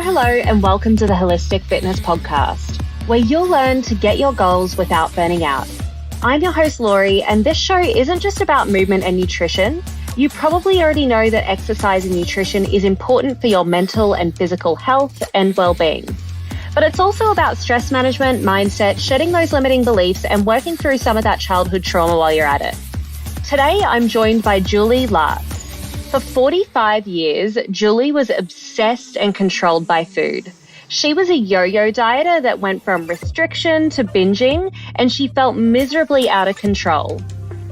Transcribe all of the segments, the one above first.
Hello, and welcome to the Holistic Fitness Podcast, where you'll learn to get your goals without burning out. I'm your host, Lori, and this show isn't just about movement and nutrition. You probably already know that exercise and nutrition is important for your mental and physical health and well-being. But it's also about stress management, mindset, shedding those limiting beliefs, and working through some of that childhood trauma while you're at it. Today, I'm joined by Latz. For 45 years, Julie was obsessed and controlled by food. She was a yo-yo dieter that went from restriction to binging, and she felt miserably out of control.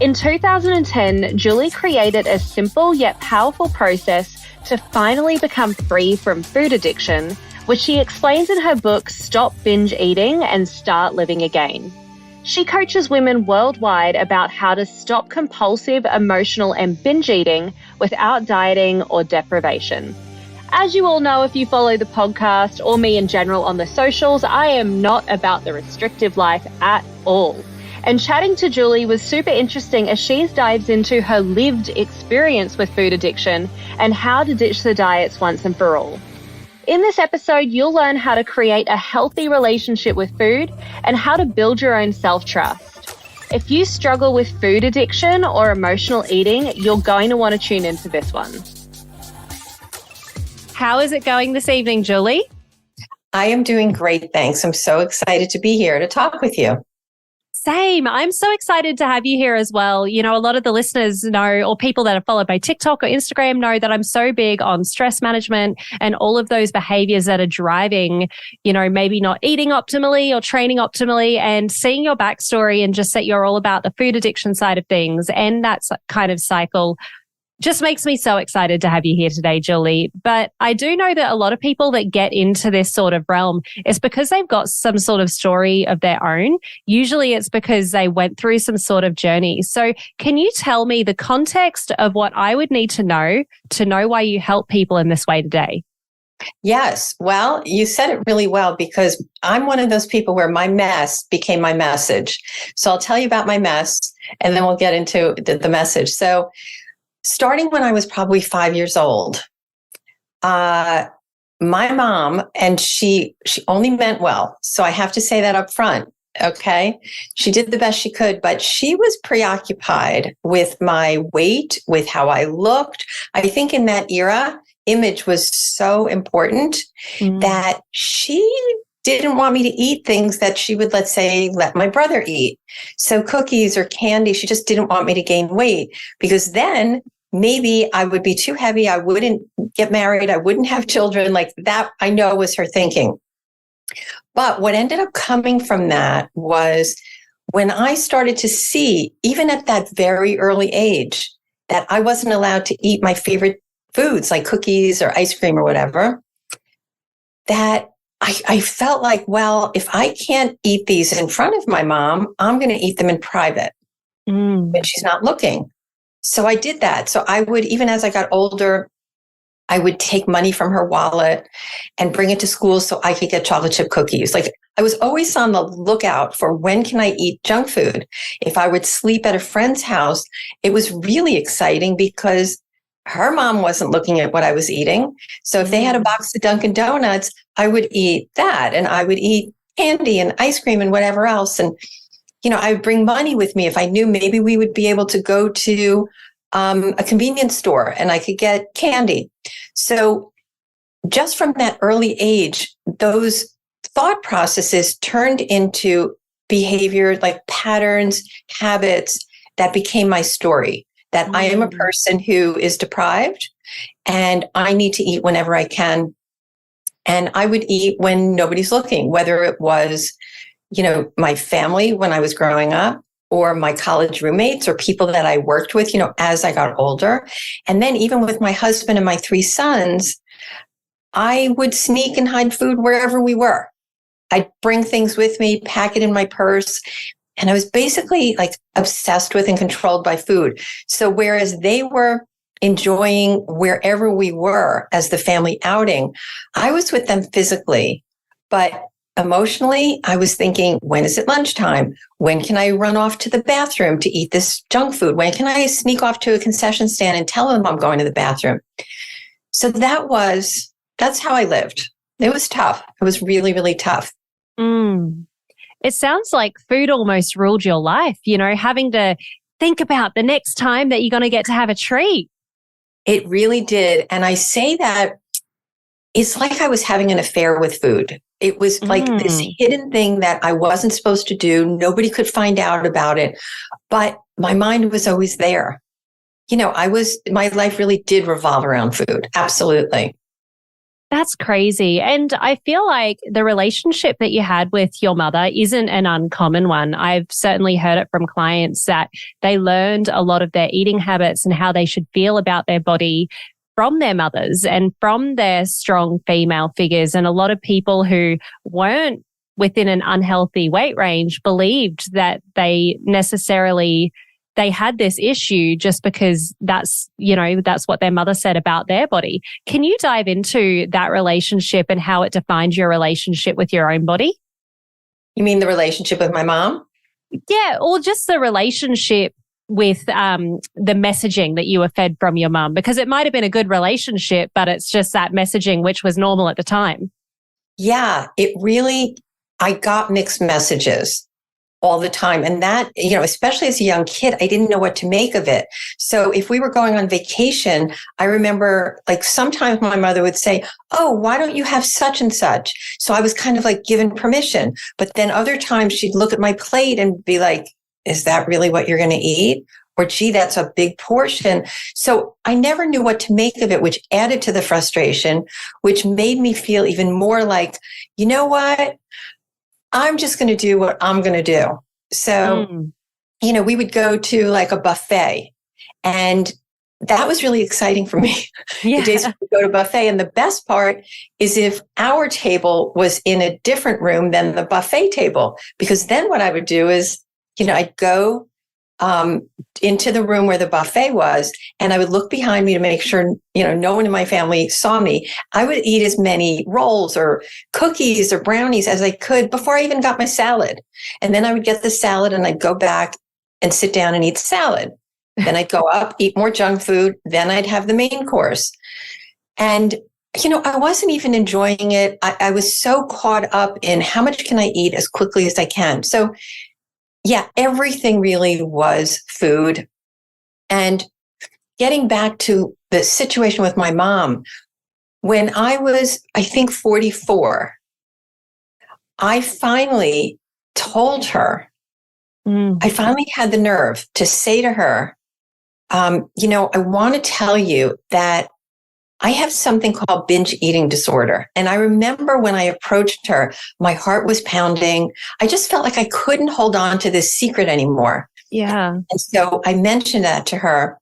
In 2010, Julie created a simple yet powerful process to finally become free from food addiction, which she explains in her book, Stop Binge Eating and Start Living Again. She coaches women worldwide about how to stop compulsive, emotional, and binge eating without dieting or deprivation. As you all know, if you follow the podcast or me in general on the socials, I am not about the restrictive life at all. And chatting to Julie was super interesting as she dives into her lived experience with food addiction and how to ditch the diets once and for all. In this episode, you'll learn how to create a healthy relationship with food and how to build your own self-trust. If you struggle with food addiction or emotional eating, you're going to want to tune into this one. How is it going this evening, Julie? I am doing great, thanks. I'm so excited to be here to talk with you. Same. I'm so excited to have you here as well. You know, a lot of the listeners know, or people that are followed by TikTok or Instagram know that I'm so big on stress management and all of those behaviors that are driving, you know, maybe not eating optimally or training optimally, and seeing your backstory and just that you're all about the food addiction side of things and that kind of cycle just makes me so excited to have you here today, Julie. But I do know that a lot of people that get into this sort of realm is because they've got some sort of story of their own. Usually it's because they went through some sort of journey. So can you tell me the context of what I would need to know why you help people in this way today? Yes. Well, you said it really well because I'm one of those people where my mess became my message. So I'll tell you about my mess and then we'll get into the message. So starting when I was probably 5 years old, my mom, and she only meant well. So I have to say that up front. Okay. She did the best she could, but she was preoccupied with my weight, with how I looked. I think in that era, image was so important that she didn't want me to eat things that she would, let's say, let my brother eat. So cookies or candy, she just didn't want me to gain weight because then maybe I would be too heavy. I wouldn't get married. I wouldn't have children. Like that, I know was her thinking. But what ended up coming from that was when I started to see, even at that very early age, that I wasn't allowed to eat my favorite foods like cookies or ice cream or whatever, that I felt like, well, if I can't eat these in front of my mom, I'm going to eat them in private when she's not looking. So I did that. So I would, even as I got older, I would take money from her wallet and bring it to school so I could get chocolate chip cookies. Like I was always on the lookout for when can I eat junk food. If I would sleep at a friend's house, it was really exciting because her mom wasn't looking at what I was eating. So if they had a box of Dunkin' Donuts, I would eat that and I would eat candy and ice cream and whatever else. And you know, I would bring money with me if I knew maybe we would be able to go to a convenience store and I could get candy. So just from that early age, those thought processes turned into behavior like patterns, habits that became my story, that I am a person who is deprived and I need to eat whenever I can. And I would eat when nobody's looking, whether it was my family when I was growing up or my college roommates or people that I worked with, as I got older. And then even with my husband and my 3 sons, I would sneak and hide food wherever we were. I'd bring things with me, pack it in my purse. And I was basically like obsessed with and controlled by food. So whereas they were enjoying wherever we were as the family outing, I was with them physically, but emotionally, I was thinking, when is it lunchtime? When can I run off to the bathroom to eat this junk food? When can I sneak off to a concession stand and tell them I'm going to the bathroom? So that's how I lived. It was tough. It was really, really tough. Mm. It sounds like food almost ruled your life, having to think about the next time that you're going to get to have a treat. It really did. And I say that it's like I was having an affair with food. It was like this hidden thing that I wasn't supposed to do. Nobody could find out about it, but my mind was always there. My life really did revolve around food. Absolutely. That's crazy. And I feel like the relationship that you had with your mother isn't an uncommon one. I've certainly heard it from clients that they learned a lot of their eating habits and how they should feel about their body from their mothers and from their strong female figures. And a lot of people who weren't within an unhealthy weight range believed that they had this issue just because that's what their mother said about their body. Can you dive into that relationship and how it defined your relationship with your own body? You mean the relationship with my mom? Yeah, or just the relationship with the messaging that you were fed from your mom, because it might have been a good relationship, but it's just that messaging which was normal at the time. Yeah, I got mixed messages all the time. And that, especially as a young kid, I didn't know what to make of it. So if we were going on vacation, I remember sometimes my mother would say, "Oh, why don't you have such and such?" So I was kind of given permission. But then other times she'd look at my plate and be like, "Is that really what you're going to eat?" Or, "Gee, that's a big portion." So I never knew what to make of it, which added to the frustration, which made me feel even more like, you know what? I'm just going to do what I'm going to do. So, we would go to a buffet, and that was really exciting for me. Yeah. The days we go to buffet. And the best part is if our table was in a different room than the buffet table, because then what I would do is, I'd go into the room where the buffet was, and I would look behind me to make sure, no one in my family saw me. I would eat as many rolls or cookies or brownies as I could before I even got my salad. And then I would get the salad and I'd go back and sit down and eat salad. Then I'd go up, eat more junk food. Then I'd have the main course. And, I wasn't even enjoying it. I was so caught up in how much can I eat as quickly as I can. So yeah, everything really was food. And getting back to the situation with my mom, when I was, I think, 44, I finally told her, I finally had the nerve to say to her, I want to tell you that I have something called binge eating disorder. And I remember when I approached her, my heart was pounding. I just felt like I couldn't hold on to this secret anymore. Yeah. And so I mentioned that to her,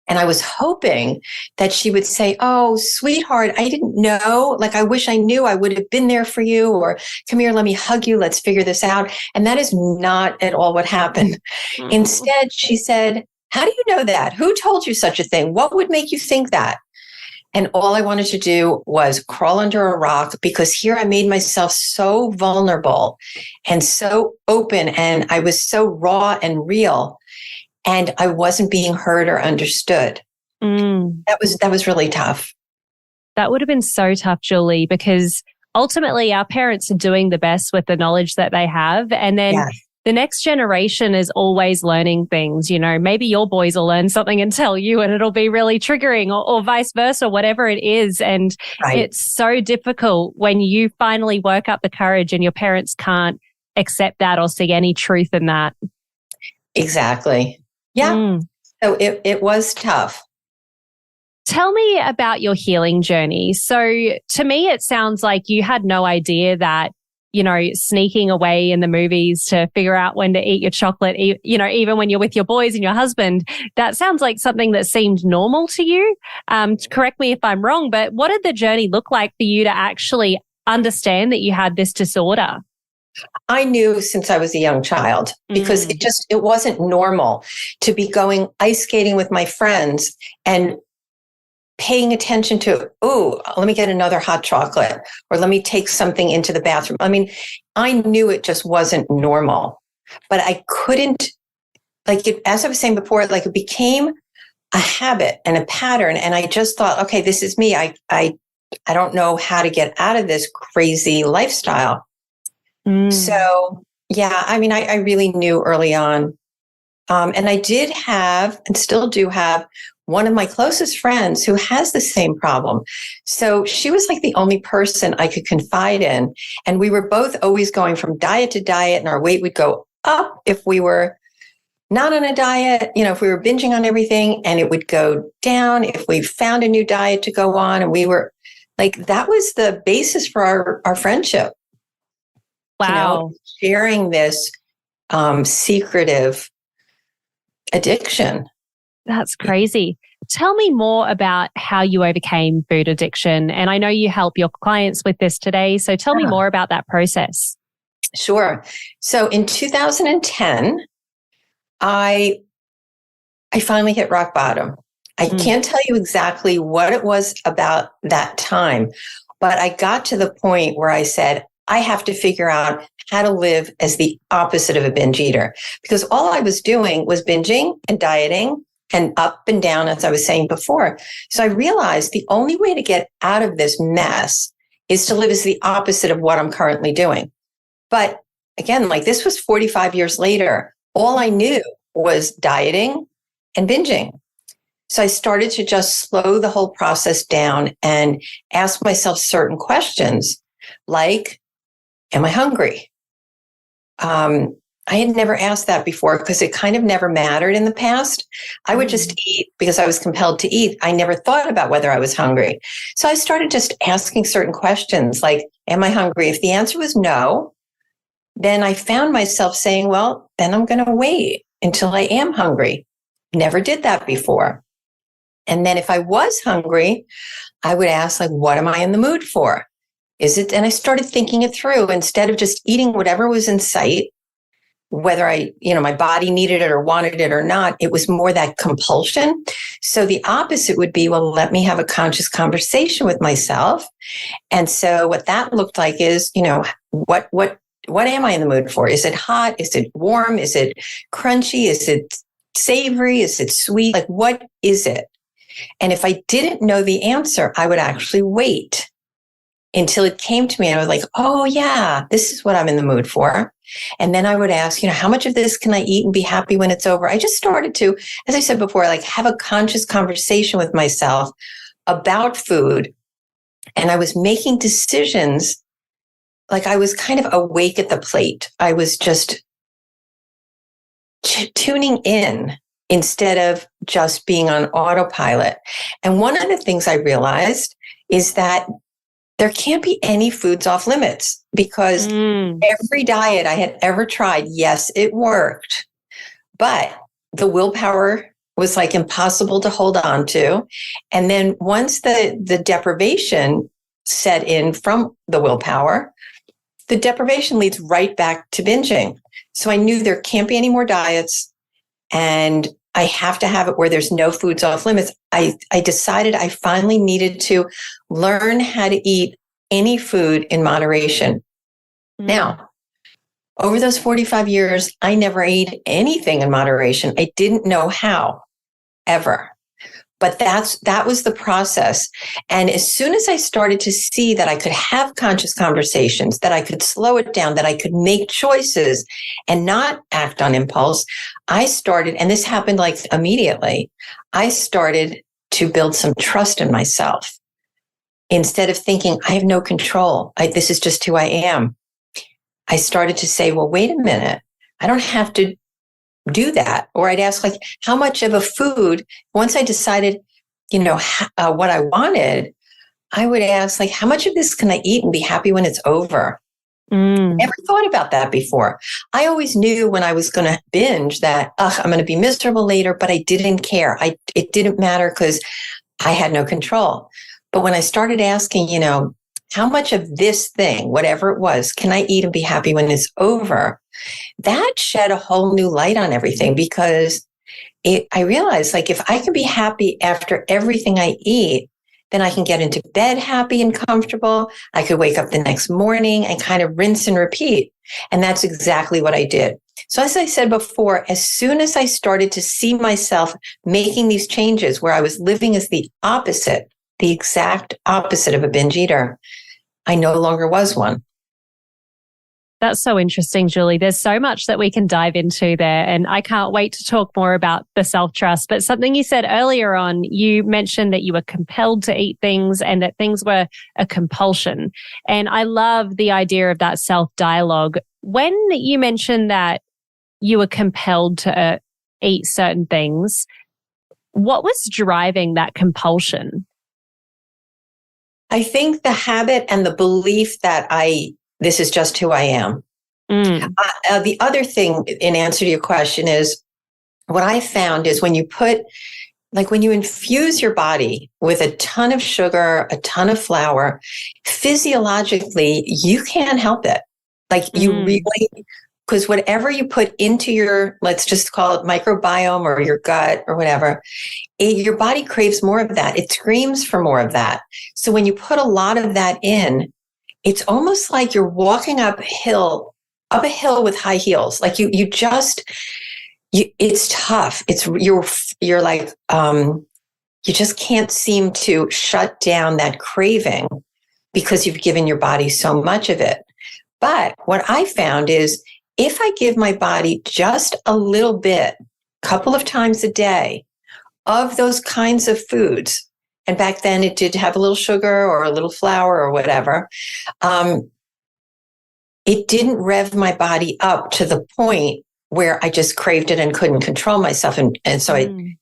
and I was hoping that she would say, "Oh, sweetheart, I didn't know. I wish I knew. I would have been there for you." Or, "Come here, let me hug you. Let's figure this out." And that is not at all what happened. Instead, she said, "How do you know that? Who told you such a thing? What would make you think that?" And all I wanted to do was crawl under a rock, because here I made myself so vulnerable and so open, and I was so raw and real, and I wasn't being heard or understood. That was really tough. That would have been so tough, Julie, because ultimately our parents are doing the best with the knowledge that they have. And then the next generation is always learning things. Maybe your boys will learn something and tell you, and it'll be really triggering, or vice versa, whatever it is. And it's so difficult when you finally work up the courage and your parents can't accept that or see any truth in that. Exactly. Yeah. So it was tough. Tell me about your healing journey. So to me, it sounds like you had no idea that, sneaking away in the movies to figure out when to eat your chocolate, even when you're with your boys and your husband, that sounds like something that seemed normal to you. Correct me if I'm wrong, but what did the journey look like for you to actually understand that you had this disorder? I knew since I was a young child, because it wasn't normal to be going ice skating with my friends and paying attention to, "Oh, let me get another hot chocolate," or "Let me take something into the bathroom." I mean, I knew it just wasn't normal, but I couldn't, as I was saying before, it became a habit and a pattern. And I just thought, okay, this is me. I I don't know how to get out of this crazy lifestyle. So, yeah, I mean, I really knew early on. And I did have, and still do have, one of my closest friends who has the same problem. So she was like the only person I could confide in. And we were both always going from diet to diet, and our weight would go up if we were not on a diet, you know, if we were binging on everything, and it would go down if we found a new diet to go on. And we were like, that was the basis for our friendship. Wow. You know, sharing this secretive addiction. That's crazy. Tell me more about how you overcame food addiction. And I know you help your clients with this today. So tell me more about that process. Sure. So in 2010, I finally hit rock bottom. I can't tell you exactly what it was about that time, but I got to the point where I said, I have to figure out how to live as the opposite of a binge eater, because all I was doing was binging and dieting and up and down, as I was saying before. So I realized the only way to get out of this mess is to live as the opposite of what I'm currently doing. But again, like, this was 45 years later. All I knew was dieting and binging. So I started to just slow the whole process down and ask myself certain questions like, am I hungry? I had never asked that before because it kind of never mattered in the past. I would just eat because I was compelled to eat. I never thought about whether I was hungry. So I started just asking certain questions like, am I hungry? If the answer was no, then I found myself saying, well, then I'm going to wait until I am hungry. Never did that before. And then if I was hungry, I would ask, like, what am I in the mood for? Is it? And I started thinking it through instead of just eating whatever was in sight, whether my body needed it or wanted it or not. It was more that compulsion. So the opposite would be, well, let me have a conscious conversation with myself. And so what that looked like is, what am I in the mood for? Is it hot? Is it warm? Is it crunchy? Is it savory? Is it sweet? Like, what is it? And if I didn't know the answer, I would actually wait until it came to me and I was like, oh yeah, this is what I'm in the mood for. And then I would ask, how much of this can I eat and be happy when it's over? I just started to, as I said before, like, have a conscious conversation with myself about food. And I was making decisions like I was kind of awake at the plate. I was just tuning in instead of just being on autopilot. And one of the things I realized is that there can't be any foods off limits, because every diet I had ever tried, yes, it worked, but the willpower was like impossible to hold on to. And then once the deprivation set in from the willpower, the deprivation leads right back to binging. So I knew there can't be any more diets, and I have to have it where there's no foods off limits. I decided I finally needed to learn how to eat any food in moderation. Now, over those 45 years, I never ate anything in moderation. I didn't know how, ever. But that was the process. And as soon as I started to see that I could have conscious conversations, that I could slow it down, that I could make choices and not act on impulse, I started, and this happened like immediately, I started to build some trust in myself. Instead of thinking, I have no control, this is just who I am, I started to say, well, wait a minute, I don't have to do that. Or I'd ask, like, how much of a food, once I decided, what I wanted, I would ask, like, how much of this can I eat and be happy when it's over? Never thought about that before. I always knew when I was going to binge that, I'm going to be miserable later, but I didn't care. It didn't matter because I had no control. But when I started asking, how much of this thing, whatever it was, can I eat and be happy when it's over? That shed a whole new light on everything, because I realized, like, if I can be happy after everything I eat, then I can get into bed happy and comfortable. I could wake up the next morning and kind of rinse and repeat. And that's exactly what I did. So as I said before, as soon as I started to see myself making these changes where I was living as the opposite the exact opposite of a binge eater. I no longer was one. That's so interesting, Julie. There's so much that we can dive into there, and I can't wait to talk more about the self-trust. But something you said earlier on, you mentioned that you were compelled to eat things and that things were a compulsion. And I love the idea of that self-dialogue. When you mentioned that you were compelled to eat certain things, what was driving that compulsion? I think the habit and the belief that this is just who I am. The other thing in answer to your question is what I found is when you infuse your body with a ton of sugar, a ton of flour, physiologically, you can't help it. You really, because whatever you put into your, let's just call it microbiome or your gut or whatever, your body craves more of that. It screams for more of that. So when you put a lot of that in, it's almost like you're walking up a hill with high heels. Like it's tough. You're like, you just can't seem to shut down that craving because you've given your body so much of it. But what I found is if I give my body just a little bit, a couple of times a day of those kinds of foods, and back then it did have a little sugar or a little flour or whatever. It didn't rev my body up to the point where I just craved it and couldn't control myself. And so I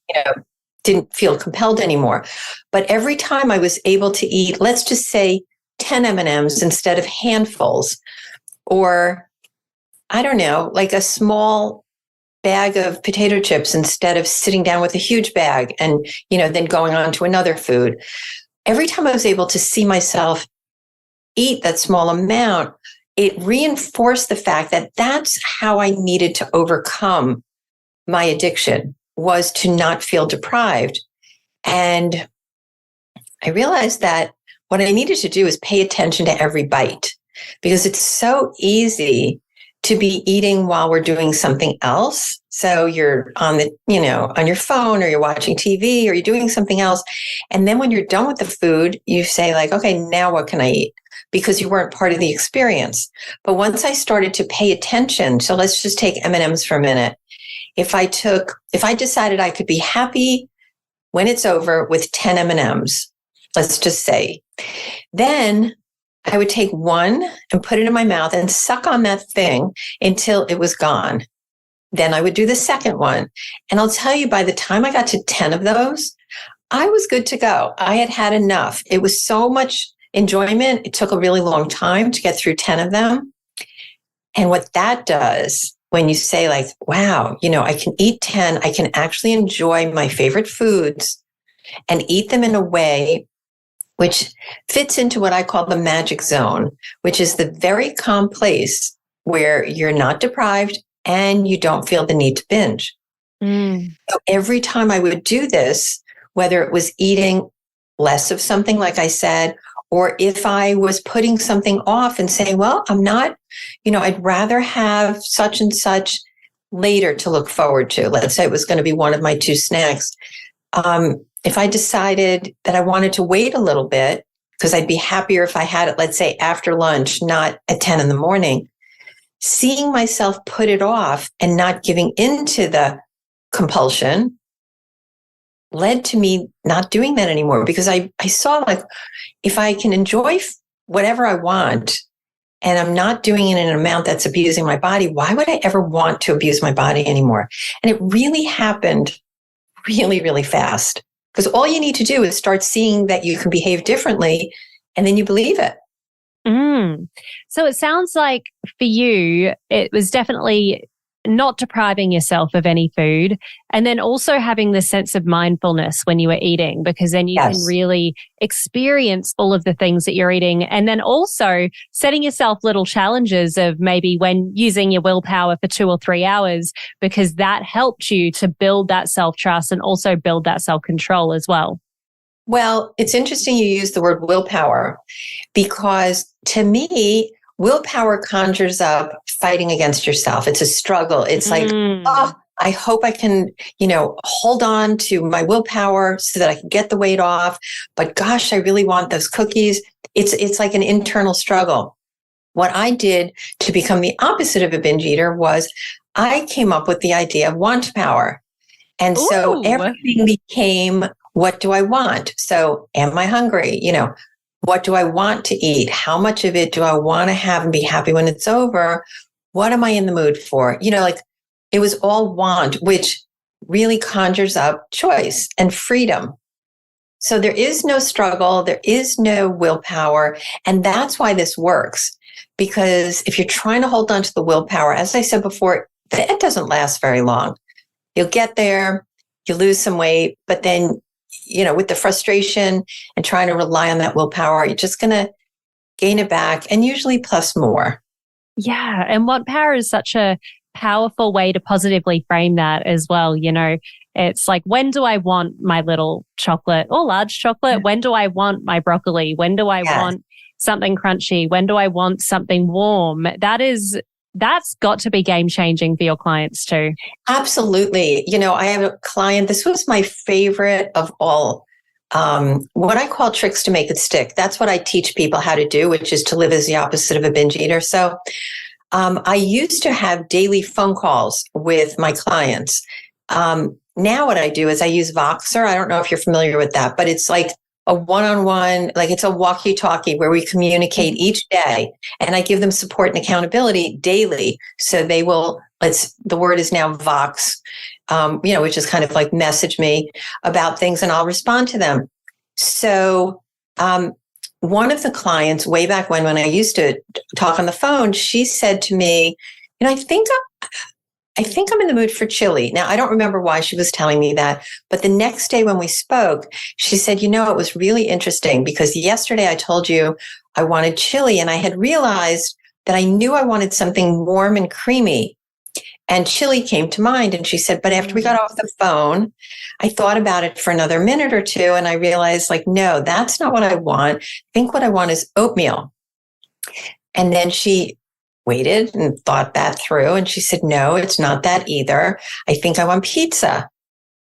didn't feel compelled anymore. But every time I was able to eat, let's just say 10 M&Ms instead of handfuls, or I don't know, like a small bag of potato chips instead of sitting down with a huge bag and, then going on to another food. Every time I was able to see myself eat that small amount, it reinforced the fact that that's how I needed to overcome my addiction, was to not feel deprived. And I realized that what I needed to do is pay attention to every bite, because it's so easy to be eating while we're doing something else. So you're on on your phone, or you're watching TV, or you're doing something else. And then when you're done with the food, you say like, okay, now what can I eat? Because you weren't part of the experience. But once I started to pay attention, so let's just take M&Ms for a minute. If I decided I could be happy when it's over with 10 M&Ms, let's just say, then I would take one and put it in my mouth and suck on that thing until it was gone. Then I would do the second one. And I'll tell you, by the time I got to 10 of those, I was good to go. I had had enough. It was so much enjoyment. It took a really long time to get through 10 of them. And what that does, when you say like, wow, I can eat 10, I can actually enjoy my favorite foods and eat them in a way which fits into what I call the magic zone, which is the very calm place where you're not deprived and you don't feel the need to binge. So every time I would do this, whether it was eating less of something, like I said, or if I was putting something off and saying, well, I'm not, I'd rather have such and such later to look forward to. Let's say it was going to be one of my two snacks. If I decided that I wanted to wait a little bit, because I'd be happier if I had it, let's say after lunch, not at 10 in the morning, seeing myself put it off and not giving into the compulsion led to me not doing that anymore, because I saw like, if I can enjoy whatever I want and I'm not doing it in an amount that's abusing my body, why would I ever want to abuse my body anymore? And it really happened really, really fast. Because all you need to do is start seeing that you can behave differently, and then you believe it. So it sounds like for you, it was definitely not depriving yourself of any food, and then also having the sense of mindfulness when you were eating, because then you can really experience all of the things that you're eating. And then also setting yourself little challenges of maybe when using your willpower for 2 or 3 hours, because that helped you to build that self-trust and also build that self-control as well. Well, it's interesting you use the word willpower, because to me, willpower conjures up fighting against yourself. It's a struggle. It's like, oh, I hope I can, hold on to my willpower so that I can get the weight off. But gosh, I really want those cookies. It's like an internal struggle. What I did to become the opposite of a binge eater was I came up with the idea of want power. And so everything became, what do I want? So am I hungry? What do I want to eat? How much of it do I want to have and be happy when it's over? What am I in the mood for? It was all want, which really conjures up choice and freedom. So there is no struggle. There is no willpower. And that's why this works. Because if you're trying to hold on to the willpower, as I said before, it doesn't last very long. You'll get there, you lose some weight, but then, with the frustration and trying to rely on that willpower, you're just going to gain it back and usually plus more. Yeah. And want power is such a powerful way to positively frame that as well. It's like, when do I want my little chocolate or large chocolate? Yeah. When do I want my broccoli? When do I want something crunchy? When do I want something warm? That's got to be game changing for your clients too. Absolutely. I have a client, this was my favorite of all. What I call tricks to make it stick. That's what I teach people how to do, which is to live as the opposite of a binge eater. So I used to have daily phone calls with my clients. Now what I do is I use Voxer. I don't know if you're familiar with that, but it's like a one-on-one, like it's a walkie-talkie where we communicate each day, and I give them support and accountability daily. So they will, the word is now Vox, which is kind of like message me about things and I'll respond to them. So one of the clients way back when I used to talk on the phone, she said to me, I think I'm in the mood for chili. Now, I don't remember why she was telling me that, but the next day when we spoke, she said, it was really interesting because yesterday I told you I wanted chili, and I had realized that I knew I wanted something warm and creamy, and chili came to mind. And she said, but after we got off the phone, I thought about it for another minute or two, and I realized, no, that's not what I want. I think what I want is oatmeal. And then she waited and thought that through. And she said, no, it's not that either. I think I want pizza.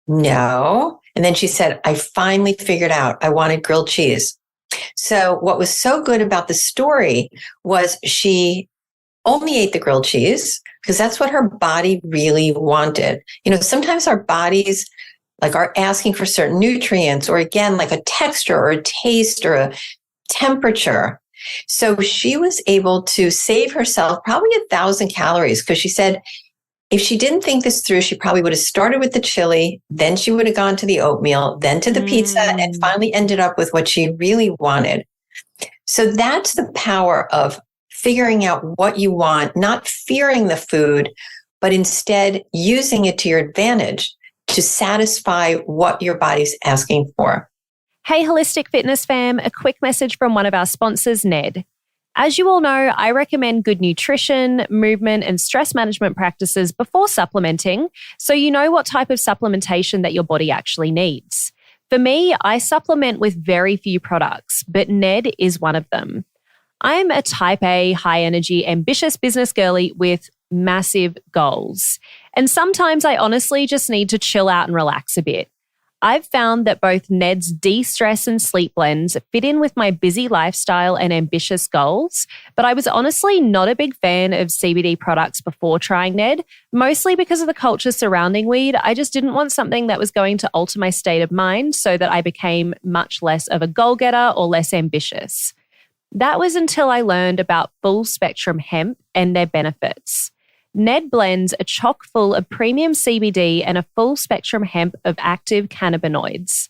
No. And then she said, I finally figured out I wanted grilled cheese. So what was so good about the story was she only ate the grilled cheese because that's what her body really wanted. Sometimes our bodies are asking for certain nutrients, or again, like a texture or a taste or a temperature. So she was able to save herself probably 1,000 calories, because she said if she didn't think this through, she probably would have started with the chili, then she would have gone to the oatmeal, then to the pizza, and finally ended up with what she really wanted. So that's the power of figuring out what you want, not fearing the food, but instead using it to your advantage to satisfy what your body's asking for. Hey, Holistic Fitness fam, a quick message from one of our sponsors, Ned. As you all know, I recommend good nutrition, movement, and stress management practices before supplementing, so you know what type of supplementation that your body actually needs. For me, I supplement with very few products, but Ned is one of them. I'm a type A, high-energy, ambitious business girly with massive goals. And sometimes I honestly just need to chill out and relax a bit. I've found that both Ned's de-stress and sleep blends fit in with my busy lifestyle and ambitious goals, but I was honestly not a big fan of CBD products before trying Ned, mostly because of the culture surrounding weed. I just didn't want something that was going to alter my state of mind so that I became much less of a goal-getter or less ambitious. That was until I learned about full spectrum hemp and their benefits. Ned blends are chock full of premium CBD and a full spectrum hemp of active cannabinoids.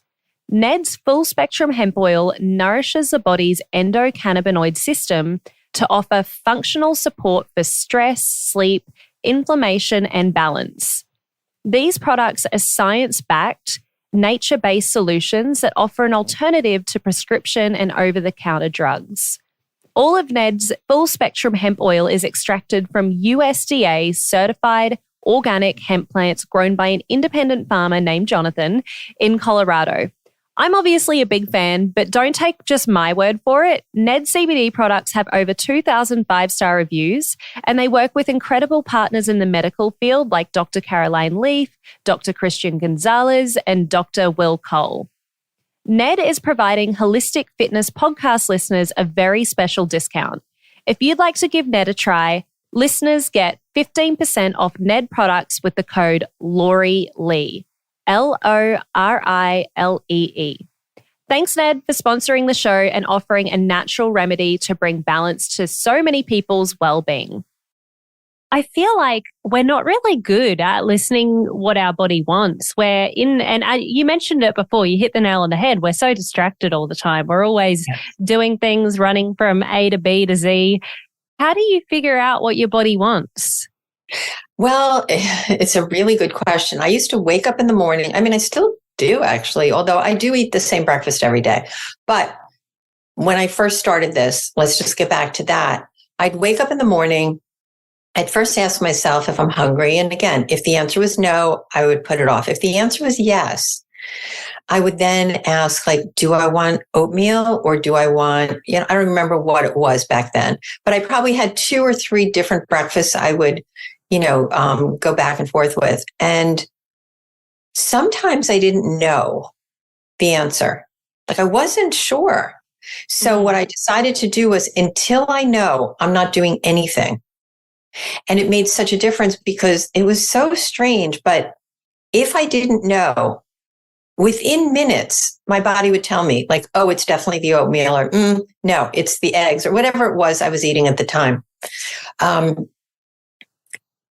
Ned's full spectrum hemp oil nourishes the body's endocannabinoid system to offer functional support for stress, sleep, inflammation, and balance. These products are science-backed, nature-based solutions that offer an alternative to prescription and over-the-counter drugs. All of Ned's full spectrum hemp oil is extracted from USDA certified organic hemp plants grown by an independent farmer named Jonathan in Colorado. I'm obviously a big fan, but don't take just my word for it. Ned CBD products have over 2,000 five-star reviews, and they work with incredible partners in the medical field like Dr. Caroline Leaf, Dr. Christian Gonzalez, and Dr. Will Cole. Ned is providing Holistic Fitness podcast listeners a very special discount. If you'd like to give Ned a try, listeners get 15% off Ned products with the code LORILEE. LORILEE. Thanks, Ned, for sponsoring the show and offering a natural remedy to bring balance to so many people's well-being. I feel like we're not really good at listening what our body wants. You mentioned it before, you hit the nail on the head. We're so distracted all the time. We're always doing things, running from A to B to Z. How do you figure out what your body wants? Well, it's a really good question. I used to wake up in the morning. I mean, I still do actually, although I do eat the same breakfast every day. But when I first started this, let's just get back to that. I'd wake up in the morning. I'd first ask myself if I'm hungry. And again, if the answer was no, I would put it off. If the answer was yes, I would then ask, like, do I want oatmeal or do I want, I don't remember what it was back then, but I probably had 2 or 3 different breakfasts I would go back and forth with. And sometimes I didn't know the answer. Like I wasn't sure. So what I decided to do was until I know, I'm not doing anything. And it made such a difference because it was so strange. But if I didn't know, within minutes, my body would tell me like, oh, it's definitely the oatmeal or no, it's the eggs or whatever it was I was eating at the time.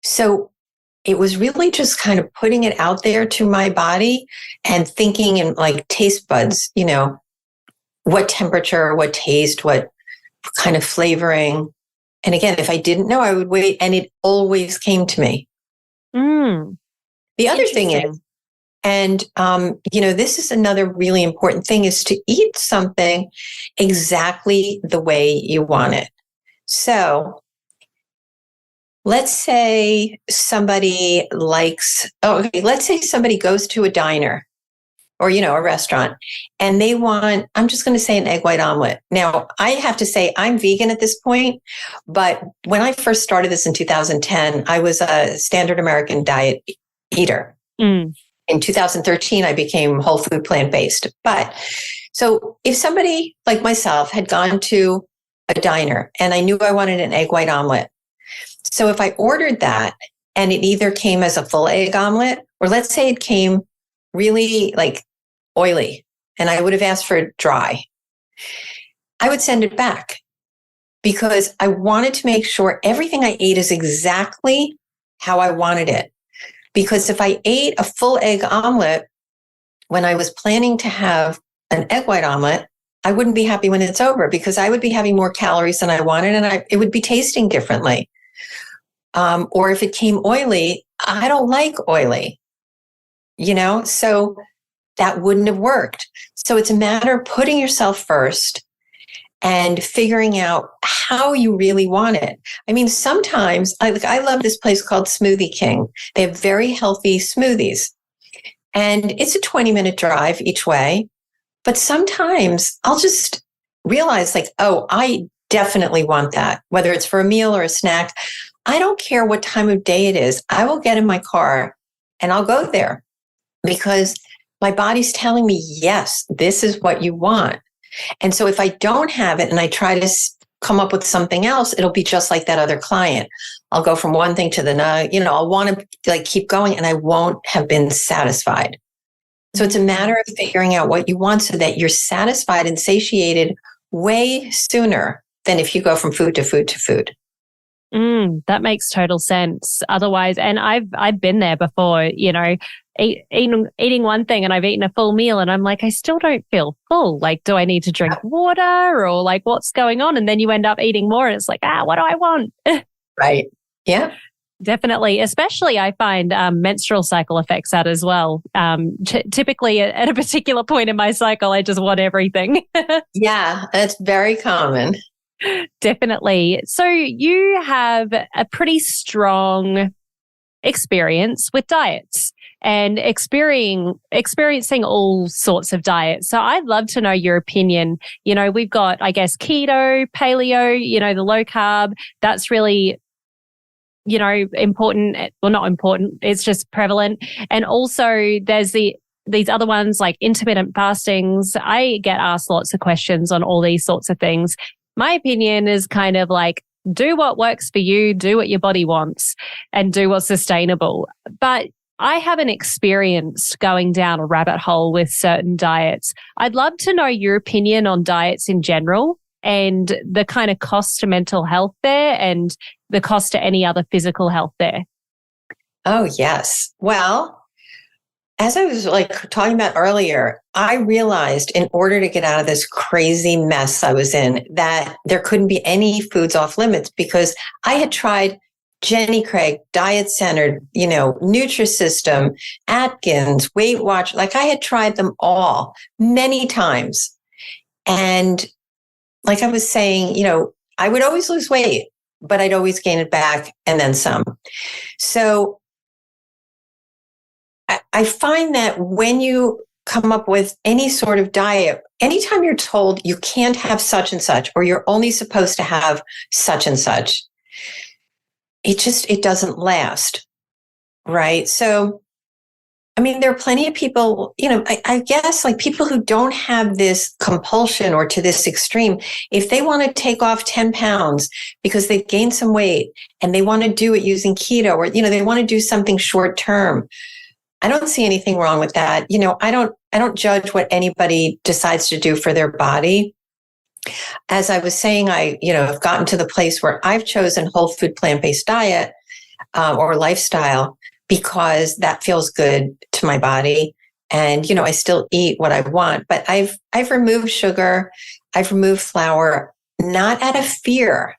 So it was really just kind of putting it out there to my body and thinking in like taste buds, what temperature, what taste, what kind of flavoring. And again, if I didn't know, I would wait and it always came to me. The other thing is, and, this is another really important thing is to eat something exactly the way you want it. So let's say somebody let's say somebody goes to a diner or, a restaurant and they want, I'm just going to say an egg white omelet. Now, I have to say I'm vegan at this point, but when I first started this in 2010, I was a standard American diet eater. In 2013, I became whole food plant-based. But so if somebody like myself had gone to a diner and I knew I wanted an egg white omelet, so if I ordered that and it either came as a full egg omelet, or let's say it came really like oily and I would have asked for it dry, I would send it back because I wanted to make sure everything I ate is exactly how I wanted it. Because if I ate a full egg omelet when I was planning to have an egg white omelet, I wouldn't be happy when it's over because I would be having more calories than I wanted and it would be tasting differently. Or if it came oily, I don't like oily, so that wouldn't have worked. So it's a matter of putting yourself first and figuring out how you really want it. I mean, sometimes I love this place called Smoothie King. They have very healthy smoothies and it's a 20-minute drive each way. But sometimes I'll just realize like, oh, I definitely want that, whether it's for a meal or a snack. I don't care what time of day it is. I will get in my car and I'll go there because my body's telling me, yes, this is what you want. And so if I don't have it and I try to come up with something else, it'll be just like that other client. I'll go from one thing to the next, I'll want to like keep going and I won't have been satisfied. So it's a matter of figuring out what you want so that you're satisfied and satiated way sooner than if you go from food to food to food. That makes total sense. Otherwise, and I've been there before, eating one thing and I've eaten a full meal and I'm like, I still don't feel full. Like, do I need to drink water or like what's going on? And then you end up eating more and it's like, what do I want? Right. Yeah. Definitely. Especially I find menstrual cycle affects that as well. Typically at a particular point in my cycle, I just want everything. Yeah, that's very common. Definitely. So you have a pretty strong experience with diets and experiencing all sorts of diets. So I'd love to know your opinion. You know, we've got, I guess, keto, paleo, you know, the low carb. That's really, you know, important. Well, not important. It's just prevalent. And also there's these other ones like intermittent fastings. I get asked lots of questions on all these sorts of things. My opinion is kind of like, do what works for you, do what your body wants, and do what's sustainable. But I haven't experienced going down a rabbit hole with certain diets. I'd love to know your opinion on diets in general and the kind of cost to mental health there and the cost to any other physical health there. Oh, yes. Well, as I was like talking about earlier, I realized in order to get out of this crazy mess I was in, that there couldn't be any foods off limits because I had tried Jenny Craig, Diet Centered, you know, Nutrisystem, Atkins, Weight Watch. Like I had tried them all many times. And like I was saying, you know, I would always lose weight, but I'd always gain it back and then some. So I find that when you come up with any sort of diet, anytime you're told you can't have such and such, or you're only supposed to have such and such, it doesn't last. Right. So, I mean, there are plenty of people, you know, I guess like people who don't have this compulsion or to this extreme, if they want to take off 10 pounds because they've gained some weight and they want to do it using keto, or, you know, they want to do something short term, I don't see anything wrong with that. You know, I don't judge what anybody decides to do for their body. As I was saying, I've gotten to the place where I've chosen whole food, plant-based diet or lifestyle because that feels good to my body. And, you know, I still eat what I want, but I've removed sugar. I've removed flour, not out of fear,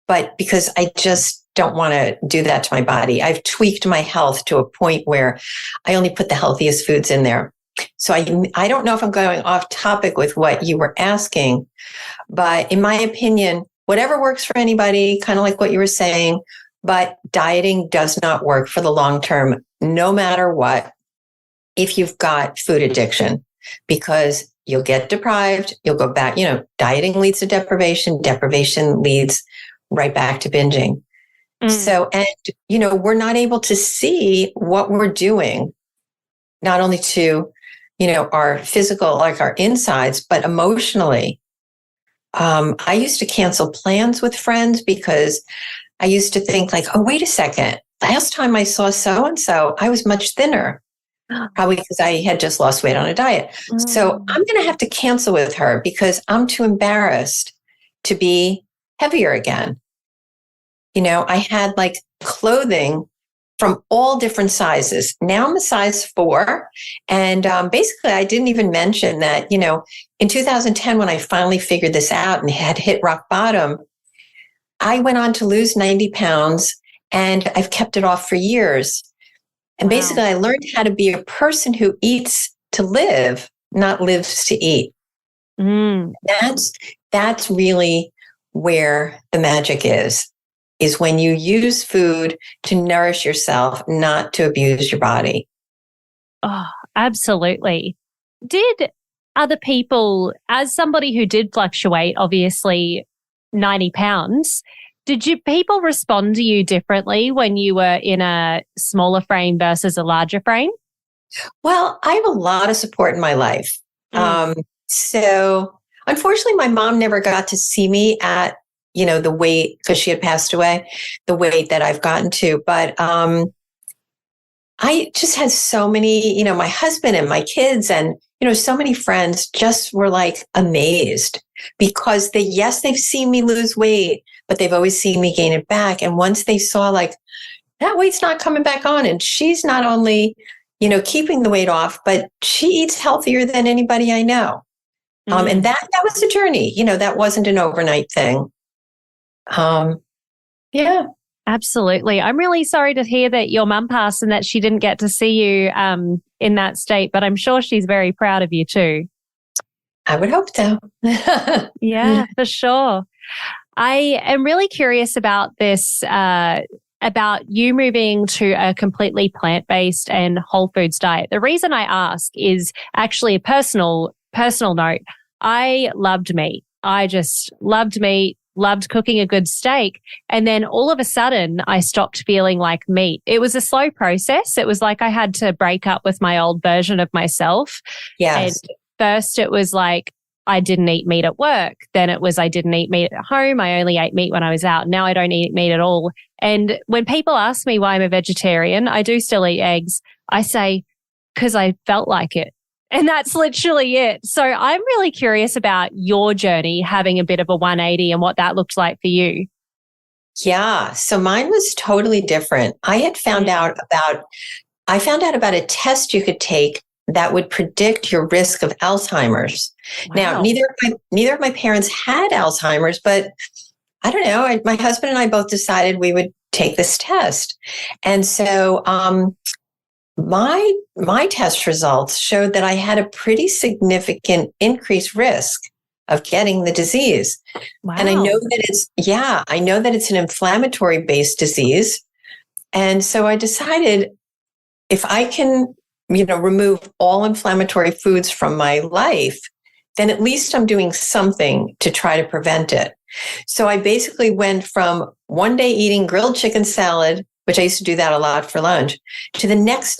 but because I just don't want to do that to my body. I've tweaked my health to a point where I only put the healthiest foods in there. So I don't know if I'm going off topic with what you were asking, but in my opinion, whatever works for anybody, kind of like what you were saying, but dieting does not work for the long term, no matter what, if you've got food addiction, because you'll get deprived, you'll go back, you know, dieting leads to deprivation, deprivation leads right back to binging. So, and, you know, we're not able to see what we're doing, not only to, you know, our physical, like our insides, but emotionally. I used to cancel plans with friends because I used to think like, oh, wait a second. Last time I saw so-and-so, I was much thinner, probably because I had just lost weight on a diet. So I'm going to have to cancel with her because I'm too embarrassed to be heavier again. You know, I had like clothing from all different sizes. Now I'm a size 4. And basically, I didn't even mention that, you know, in 2010, when I finally figured this out and had hit rock bottom, I went on to lose 90 pounds and I've kept it off for years. And basically, I learned how to be a person who eats to live, not lives to eat. That's really where the magic is when you use food to nourish yourself, not to abuse your body. Oh, absolutely. Did other people, as somebody who did fluctuate, obviously 90 pounds, people respond to you differently when you were in a smaller frame versus a larger frame? Well, I have a lot of support in my life. So unfortunately, my mom never got to see me at, you know, the weight, because she had passed away, the weight that I've gotten to. But I just had so many, you know, my husband and my kids and, you know, so many friends just were like amazed because they've seen me lose weight, but they've always seen me gain it back. And once they saw like that weight's not coming back on and she's not only, you know, keeping the weight off, but she eats healthier than anybody I know. And that was a journey, you know, that wasn't an overnight thing. Yeah. Absolutely. I'm really sorry to hear that your mum passed and that she didn't get to see you in that state, but I'm sure she's very proud of you too. I would hope so. Yeah, for sure. I am really curious about this about you moving to a completely plant-based and whole foods diet. The reason I ask is actually a personal note. I loved meat. I just loved meat, loved cooking a good steak. And then all of a sudden, I stopped feeling like meat. It was a slow process. It was like I had to break up with my old version of myself. Yes. And first, it was like I didn't eat meat at work. Then it was I didn't eat meat at home. I only ate meat when I was out. Now I don't eat meat at all. And when people ask me why I'm a vegetarian, I do still eat eggs. I say, because I felt like it. And that's literally it. So I'm really curious about your journey, having a bit of a 180 and what that looked like for you. Yeah. So mine was totally different. I found out about a test you could take that would predict your risk of Alzheimer's. Wow. Now, neither of my parents had Alzheimer's, but I don't know. My husband and I both decided we would take this test. And so my test results showed that I had a pretty significant increased risk of getting the disease. Wow. And I know that it's an inflammatory based disease. And so I decided if I can, remove all inflammatory foods from my life, then at least I'm doing something to try to prevent it. So I basically went from one day eating grilled chicken salad, which I used to do that a lot for lunch, to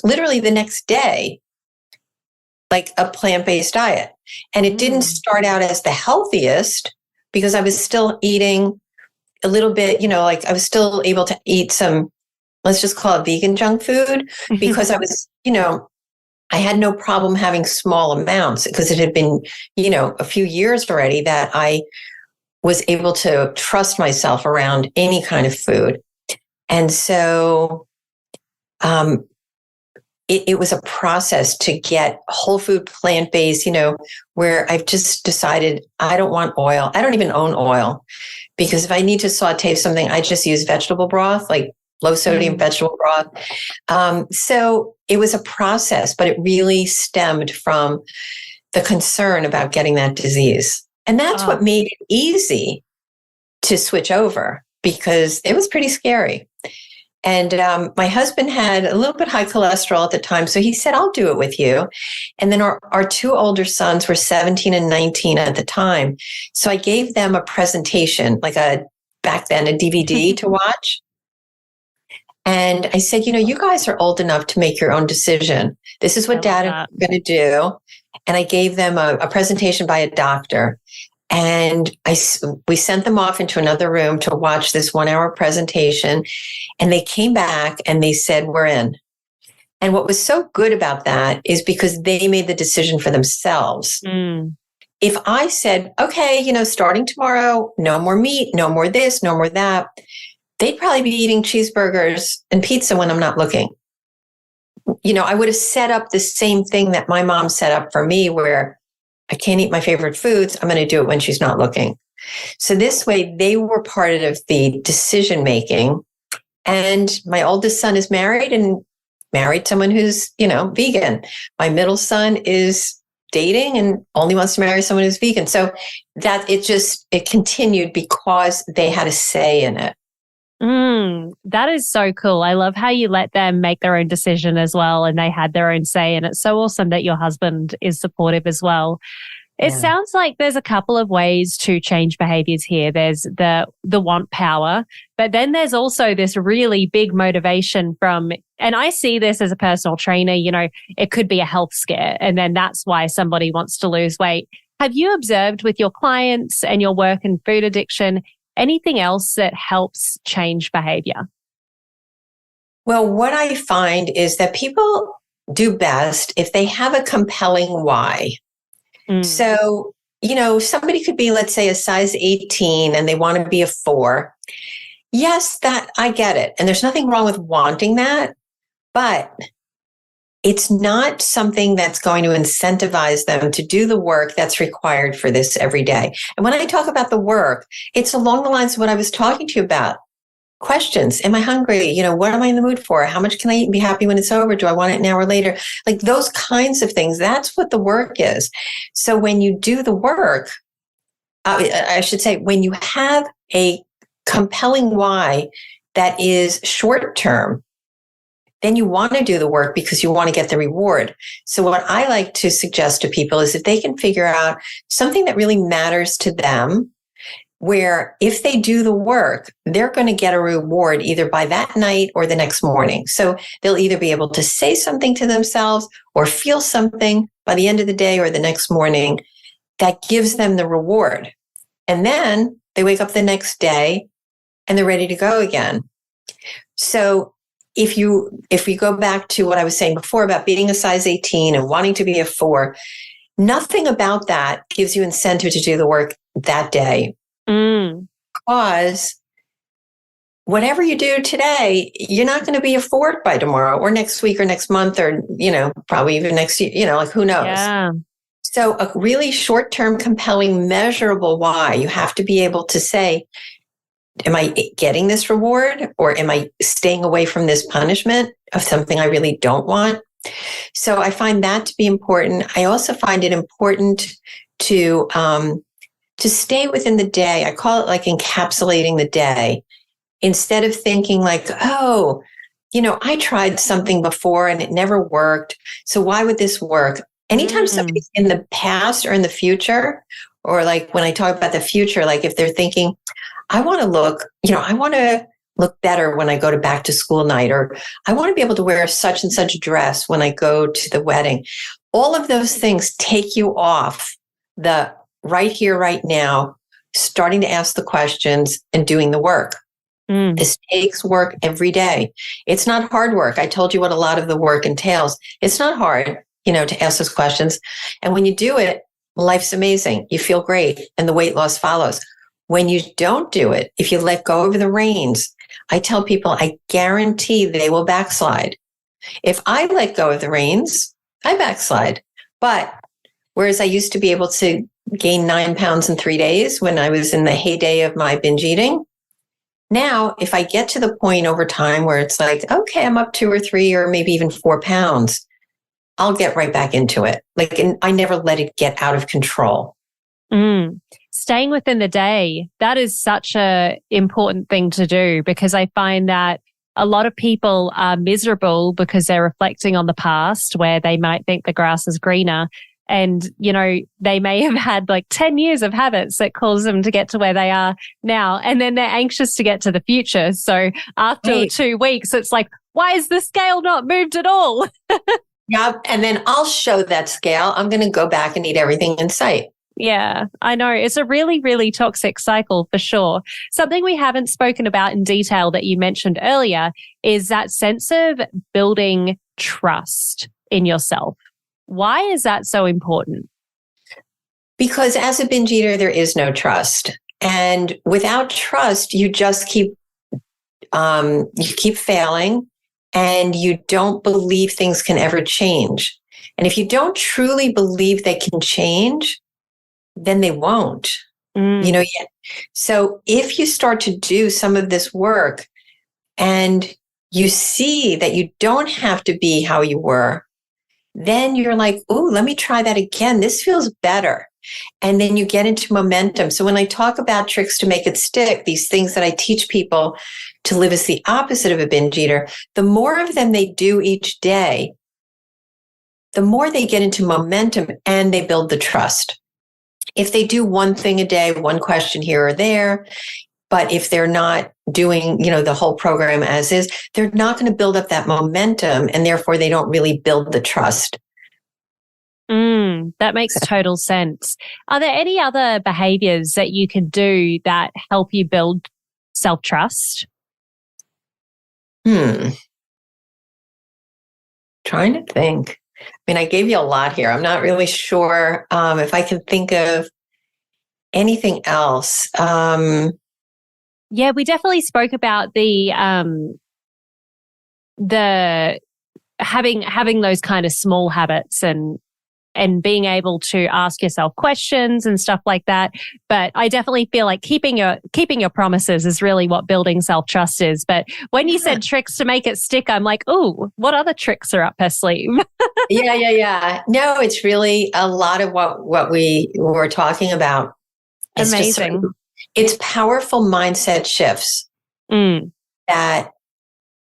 literally the next day, like a plant-based diet. And it didn't start out as the healthiest because I was still eating a little bit, I was still able to eat some, let's just call it vegan junk food, because I was, I had no problem having small amounts because it had been, a few years already that I was able to trust myself around any kind of food. And so it was a process to get whole food, plant-based, where I've just decided I don't want oil. I don't even own oil because if I need to saute something, I just use vegetable broth, like low sodium vegetable broth. So it was a process, but it really stemmed from the concern about getting that disease. And that's what made it easy to switch over because it was pretty scary. And my husband had a little bit high cholesterol at the time. So he said, I'll do it with you. And then our two older sons were 17 and 19 at the time. So I gave them a presentation, back then, a DVD to watch. And I said, you guys are old enough to make your own decision. This is what Dad is going to do. And I gave them a presentation by a doctor. And we sent them off into another room to watch this 1 hour presentation. And they came back and they said, we're in. And what was so good about that is because they made the decision for themselves. If I said, okay, starting tomorrow, no more meat, no more this, no more that, they'd probably be eating cheeseburgers and pizza when I'm not looking. I would have set up the same thing that my mom set up for me where I can't eat my favorite foods. I'm going to do it when she's not looking. So this way they were part of the decision making. And my oldest son is married and married someone who's, vegan. My middle son is dating and only wants to marry someone who's vegan. So that it continued because they had a say in it. That is so cool. I love how you let them make their own decision as well and they had their own say. And it's so awesome that your husband is supportive as well. It sounds like there's a couple of ways to change behaviors here. There's the want power, but then there's also this really big motivation from, and I see this as a personal trainer, it could be a health scare. And then that's why somebody wants to lose weight. Have you observed with your clients and your work in food addiction, anything else that helps change behavior? Well, what I find is that people do best if they have a compelling why. So, somebody could be, let's say, a size 18 and they want to be a 4. Yes, that I get it. And there's nothing wrong with wanting that, but it's not something that's going to incentivize them to do the work that's required for this every day. And when I talk about the work, it's along the lines of what I was talking to you about. Questions. Am I hungry? What am I in the mood for? How much can I eat and be happy when it's over? Do I want it an hour later? Like those kinds of things. That's what the work is. So when you do the work, I should say, when you have a compelling why that is short term, then you want to do the work because you want to get the reward. So what I like to suggest to people is if they can figure out something that really matters to them, where if they do the work, they're going to get a reward either by that night or the next morning. So they'll either be able to say something to themselves or feel something by the end of the day or the next morning that gives them the reward. And then they wake up the next day and they're ready to go again. So if we go back to what I was saying before about being a size 18 and wanting to be a 4, nothing about that gives you incentive to do the work that day. Because whatever you do today, you're not going to be a 4 by tomorrow or next week or next month or, probably even next year, like who knows? Yeah. So a really short-term, compelling, measurable why. You have to be able to say, am I getting this reward or am I staying away from this punishment of something I really don't want? So I find that to be important. I also find it important to stay within the day. I call it like encapsulating the day. Instead of thinking like, oh, I tried something before and it never worked. So why would this work? Anytime somebody's in the past or in the future, or like when I talk about the future, like if they're thinking, I want to look better when I go to back to school night, or I want to be able to wear such and such dress when I go to the wedding. All of those things take you off the right here, right now, starting to ask the questions and doing the work. This takes work every day. It's not hard work. I told you what a lot of the work entails. It's not hard, to ask those questions. And when you do it, life's amazing. You feel great and the weight loss follows. When you don't do it, if you let go of the reins, I tell people, I guarantee they will backslide. If I let go of the reins, I backslide. But whereas I used to be able to gain 9 pounds in 3 days when I was in the heyday of my binge eating, now if I get to the point over time where it's like, okay, I'm up 2 or 3 or maybe even 4 pounds, I'll get right back into it. And I never let it get out of control. Staying within the day, that is such a important thing to do, because I find that a lot of people are miserable because they're reflecting on the past where they might think the grass is greener. And, they may have had like 10 years of habits that cause them to get to where they are now. And then they're anxious to get to the future. So after 2 weeks, it's like, why is the scale not moved at all? Yeah. And then I'll show that scale. I'm going to go back and eat everything in sight. Yeah, I know. It's a really, really toxic cycle for sure. Something we haven't spoken about in detail that you mentioned earlier is that sense of building trust in yourself. Why is that so important? Because as a binge eater, there is no trust. And without trust, you just keep failing and you don't believe things can ever change. And if you don't truly believe they can change, then they won't, yet. So if you start to do some of this work and you see that you don't have to be how you were, then you're like, ooh, let me try that again. This feels better. And then you get into momentum. So when I talk about tricks to make it stick, these things that I teach people to live as the opposite of a binge eater, the more of them they do each day, the more they get into momentum and they build the trust. If they do one thing a day, one question here or there, but if they're not doing, the whole program as is, they're not going to build up that momentum, and therefore they don't really build the trust. That makes total sense. Are there any other behaviors that you can do that help you build self-trust? Trying to think. I gave you a lot here. I'm not really sure if I can think of anything else. Yeah, we definitely spoke about the having those kind of small habits and being able to ask yourself questions and stuff like that. But I definitely feel like keeping your promises is really what building self-trust is. But when you said tricks to make it stick, I'm like, ooh, what other tricks are up her sleeve? Yeah. No, it's really a lot of what we were talking about. It's amazing. It's powerful mindset shifts. that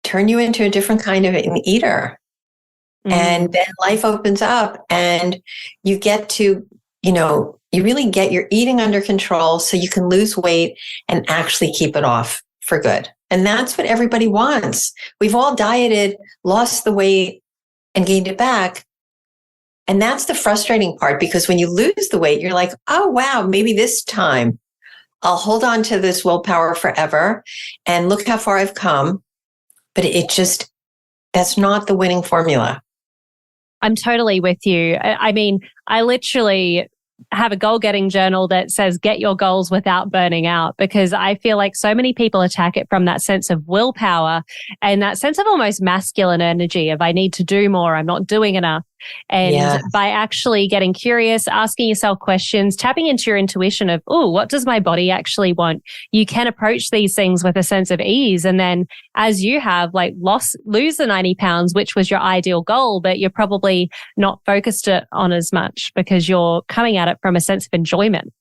turn you into a different kind of an eater. And then life opens up and you get to, you really get your eating under control so you can lose weight and actually keep it off for good. And that's what everybody wants. We've all dieted, lost the weight, and gained it back. And that's the frustrating part, because when you lose the weight, you're like, oh, wow, maybe this time I'll hold on to this willpower forever and look how far I've come. But that's not the winning formula. I'm totally with you. I mean, I literally have a goal-getting journal that says get your goals without burning out, because I feel like so many people attack it from that sense of willpower and that sense of almost masculine energy of I need to do more, I'm not doing enough. And by actually getting curious, asking yourself questions, tapping into your intuition of, oh, what does my body actually want? You can approach these things with a sense of ease. And then as you have lose the 90 pounds, which was your ideal goal, but you're probably not focused on as much because you're coming at it from a sense of enjoyment.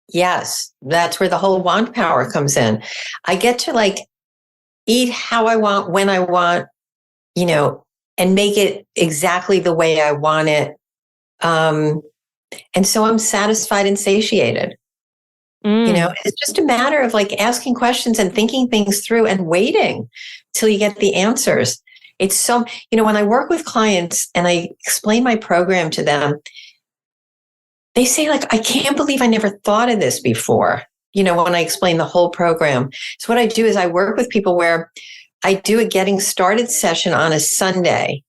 Yes, that's where the whole want power comes in. I get to eat how I want, when I want, and make it exactly the way I want it. And so I'm satisfied and satiated. It's just a matter of asking questions and thinking things through and waiting till you get the answers. It's so, when I work with clients and I explain my program to them, they say I can't believe I never thought of this before. When I explain the whole program. So what I do is I work with people where I do a getting started session on a Sunday,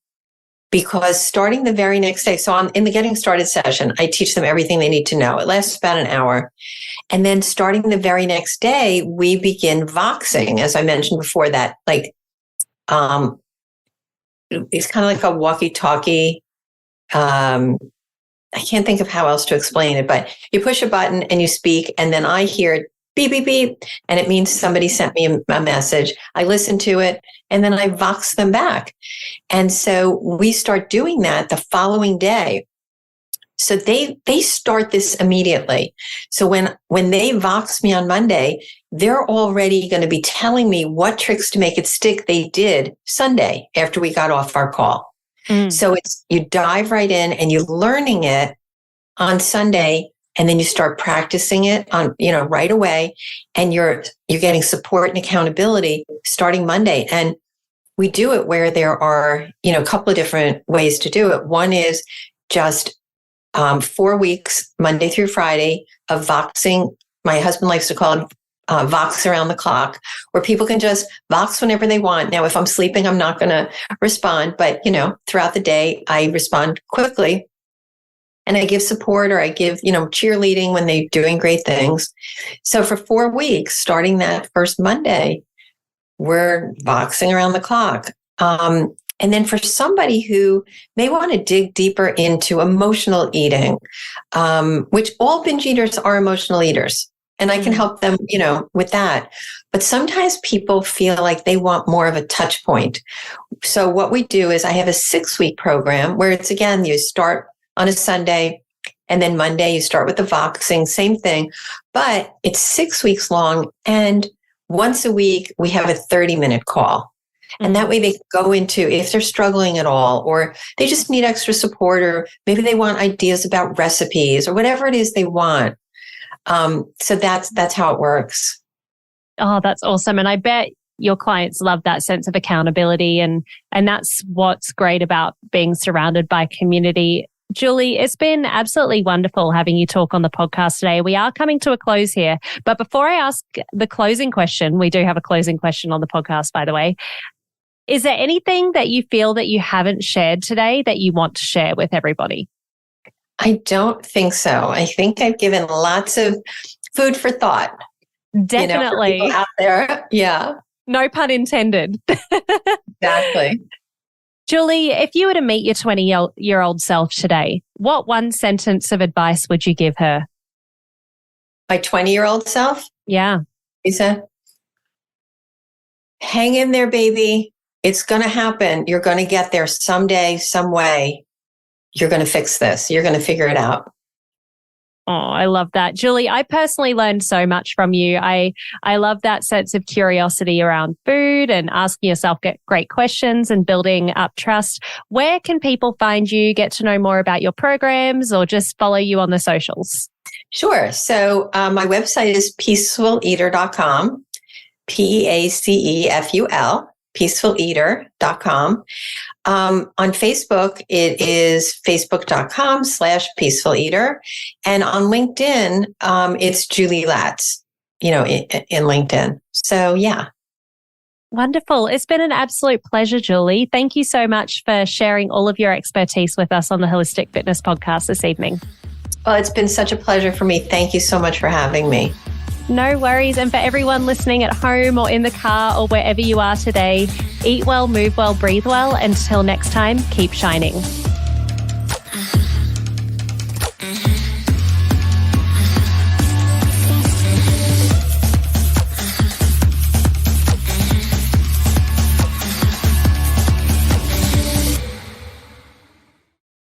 because starting the very next day, so in the getting started session, I teach them everything they need to know. It lasts about an hour. And then starting the very next day, we begin voxing, as I mentioned before, that it's kind of like a walkie-talkie. I can't think of how else to explain it, but you push a button and you speak, and then I hear beep, beep, beep, and it means somebody sent me a message. I listen to it, and then I vox them back. And so we start doing that the following day. So they start this immediately. So when they vox me on Monday, they're already going to be telling me what tricks to make it stick they did Sunday after we got off our call. So you dive right in and you're learning it on Sunday, and then you start practicing it on, right away. And you're getting support and accountability starting Monday. And we do it where there are, a couple of different ways to do it. One is just 4 weeks, Monday through Friday, of voxing. My husband likes to call it vox around the clock, where people can just vox whenever they want. Now, if I'm sleeping, I'm not going to respond, but throughout the day, I respond quickly, and I give support, or I give, cheerleading when they're doing great things. So for 4 weeks, starting that first Monday, we're voxing around the clock. And then for somebody who may want to dig deeper into emotional eating, which all binge eaters are emotional eaters. And I can help them, with that. But sometimes people feel like they want more of a touch point. So what we do is I have a 6-week program where it's, again, you start on a Sunday, and then Monday you start with the voxing, same thing. But it's 6 weeks long. And once a week, we have a 30-minute call. And that way they can go into, if they're struggling at all, or they just need extra support, or maybe they want ideas about recipes, or whatever it is they want. So that's how it works. Oh, that's awesome. And I bet your clients love that sense of accountability. And that's what's great about being surrounded by community. Julie, it's been absolutely wonderful having you talk on the podcast today. We are coming to a close here. But before I ask the closing question, we do have a closing question on the podcast, by the way. Is there anything that you feel that you haven't shared today that you want to share with everybody? I don't think so. I think I've given lots of food for thought. Definitely. For people out there. Yeah. No pun intended. Exactly. Julie, if you were to meet your 20-year-old self today, what one sentence of advice would you give her? My 20-year-old self? Yeah. Lisa, hang in there, baby. It's going to happen. You're going to get there someday, some way. You're going to fix this. You're going to figure it out. Oh, I love that. Julie, I personally learned so much from you. I love that sense of curiosity around food and asking yourself great questions and building up trust. Where can people find you, get to know more about your programs, or just follow you on the socials? Sure. So my website is peacefuleater.com, PEACEFUL, peacefuleater.com. On Facebook, it is facebook.com/peacefuleater. And on LinkedIn, it's Julie Latz, in LinkedIn. So, yeah. Wonderful. It's been an absolute pleasure, Julie. Thank you so much for sharing all of your expertise with us on the Holistic Fitness Podcast this evening. Well, it's been such a pleasure for me. Thank you so much for having me. No worries. And for everyone listening at home or in the car or wherever you are today, eat well, move well, breathe well. Until next time, keep shining.